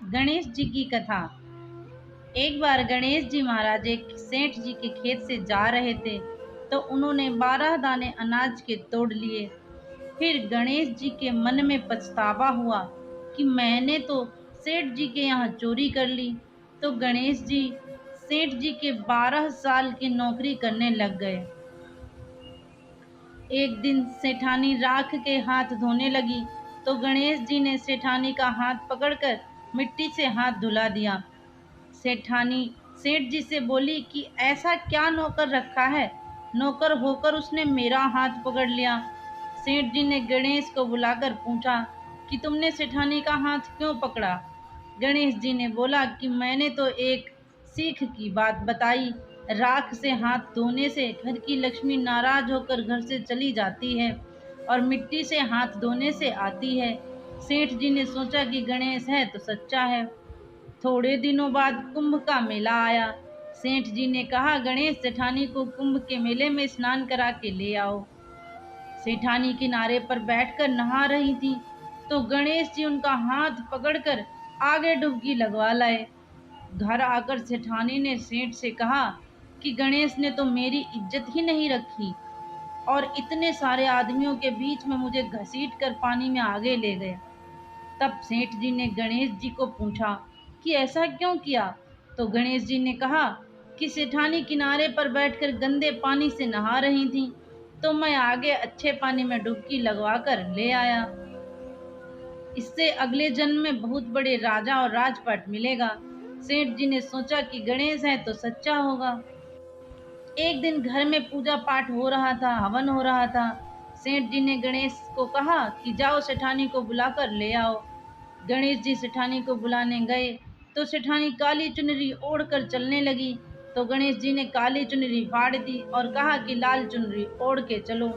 गणेश जी की कथा। एक बार गणेश जी महाराज एक सेठ जी के खेत से जा रहे थे तो उन्होंने 12 दाने अनाज के तोड़ लिए। फिर गणेश जी के मन में पछतावा हुआ कि मैंने तो सेठ जी के यहाँ चोरी कर ली। तो गणेश जी सेठ जी के 12 साल की नौकरी करने लग गए। एक दिन सेठानी राख के हाथ धोने लगी तो गणेश जी ने सेठानी का हाथ पकड़कर मिट्टी से हाथ धुला दिया। सेठानी सेठ जी से बोली कि ऐसा क्या नौकर रखा है, नौकर होकर उसने मेरा हाथ पकड़ लिया। सेठ जी ने गणेश को बुलाकर पूछा कि तुमने सेठानी का हाथ क्यों पकड़ा। गणेश जी ने बोला कि मैंने तो एक सीख की बात बताई। राख से हाथ धोने से घर की लक्ष्मी नाराज होकर घर से चली जाती है और मिट्टी से हाथ धोने से आती है। सेठ जी ने सोचा कि गणेश है तो सच्चा है। थोड़े दिनों बाद कुंभ का मेला आया। सेठ जी ने कहा गणेश सेठानी को कुंभ के मेले में स्नान करा के ले आओ। सेठानी किनारे पर बैठकर नहा रही थी तो गणेश जी उनका हाथ पकड़कर आगे डुबकी लगवा लाए। घर आकर सेठानी ने सेठ से कहा कि गणेश ने तो मेरी इज्जत ही नहीं रखी और इतने सारे आदमियों के बीच में मुझे घसीट कर पानी में आगे ले गए। तब सेठ जी ने गणेश जी को पूछा कि ऐसा क्यों किया। तो गणेश जी ने कहा कि सेठानी किनारे पर बैठकर गंदे पानी से नहा रही थी तो मैं आगे अच्छे पानी में डुबकी लगवा कर ले आया। इससे अगले जन्म में बहुत बड़े राजा और राजपाट मिलेगा। सेठ जी ने सोचा कि गणेश है तो सच्चा होगा। एक दिन घर में पूजा पाठ हो रहा था, हवन हो रहा था। सेठ जी ने गणेश को कहा कि जाओ सेठानी को बुलाकर ले आओ। गणेश जी सेठानी को बुलाने गए तो सेठानी काली चुनरी ओढ़ कर चलने लगी। तो गणेश जी ने काली चुनरी फाड़ दी और कहा कि लाल चुनरी ओढ़ के चलो।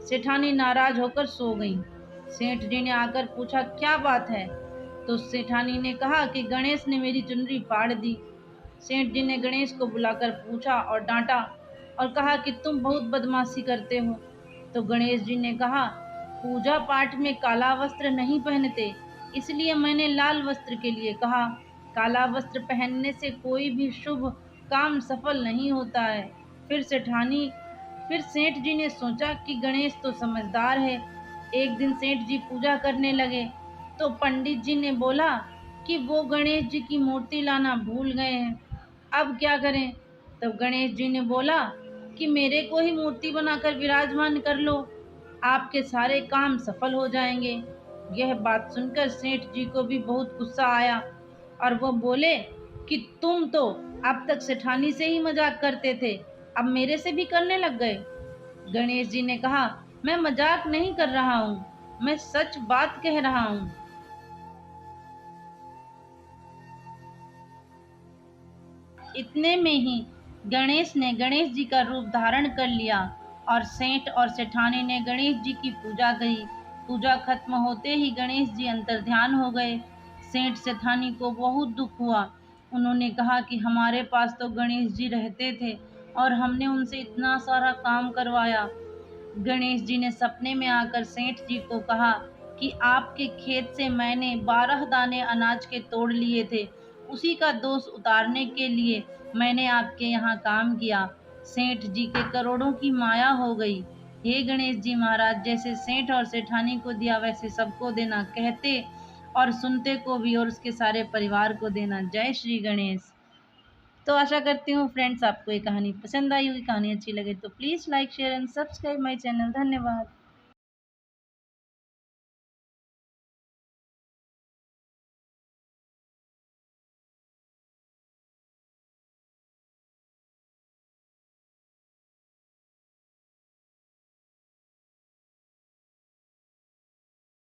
सेठानी नाराज होकर सो गई। सेठ जी ने आकर पूछा क्या बात है। तो सेठानी ने कहा कि गणेश ने मेरी चुनरी फाड़ दी। सेठ जी ने गणेश को बुलाकर पूछा और डांटा और कहा कि तुम बहुत बदमाशी करते हो। तो गणेश जी ने कहा पूजा पाठ में काला वस्त्र नहीं पहनते, इसलिए मैंने लाल वस्त्र के लिए कहा। काला वस्त्र पहनने से कोई भी शुभ काम सफल नहीं होता है। फिर फिर सेठ जी ने सोचा कि गणेश तो समझदार है। एक दिन सेठ जी पूजा करने लगे तो पंडित जी ने बोला कि वो गणेश जी की मूर्ति लाना भूल गए हैं, अब क्या करें। तब गणेश जी ने बोला कि मेरे को ही मूर्ति बनाकर विराजमान कर लो, आपके सारे काम सफल हो जाएंगे। यह बात सुनकर सेठ जी को भी बहुत गुस्सा आया और वो बोले कि तुम तो अब तक सेठानी से ही मजाक करते थे, अब मेरे से भी करने लग गए। गणेश जी ने कहा मैं मजाक नहीं कर रहा हूँ, मैं सच बात कह रहा हूँ। इतने में ही गणेश ने गणेश जी का रूप धारण कर लिया और सेठ और सेठानी ने गणेश जी की पूजा की। पूजा खत्म होते ही गणेश जी अंतर्ध्यान हो गए। सेठ सेठानी को बहुत दुख हुआ। उन्होंने कहा कि हमारे पास तो गणेश जी रहते थे और हमने उनसे इतना सारा काम करवाया। गणेश जी ने सपने में आकर सेठ जी को कहा कि आपके खेत से मैंने 12 दाने अनाज के तोड़ लिए थे, उसी का दोष उतारने के लिए मैंने आपके यहाँ काम किया। सेठ जी के करोड़ों की माया हो गई। हे गणेश जी महाराज, जैसे सेठ और सेठानी को दिया वैसे सबको देना, कहते और सुनते को भी और उसके सारे परिवार को देना। जय श्री गणेश। तो आशा करती हूँ फ्रेंड्स आपको ये कहानी पसंद आई होगी। कहानी अच्छी लगे तो please like share and subscribe my channel. धन्यवाद।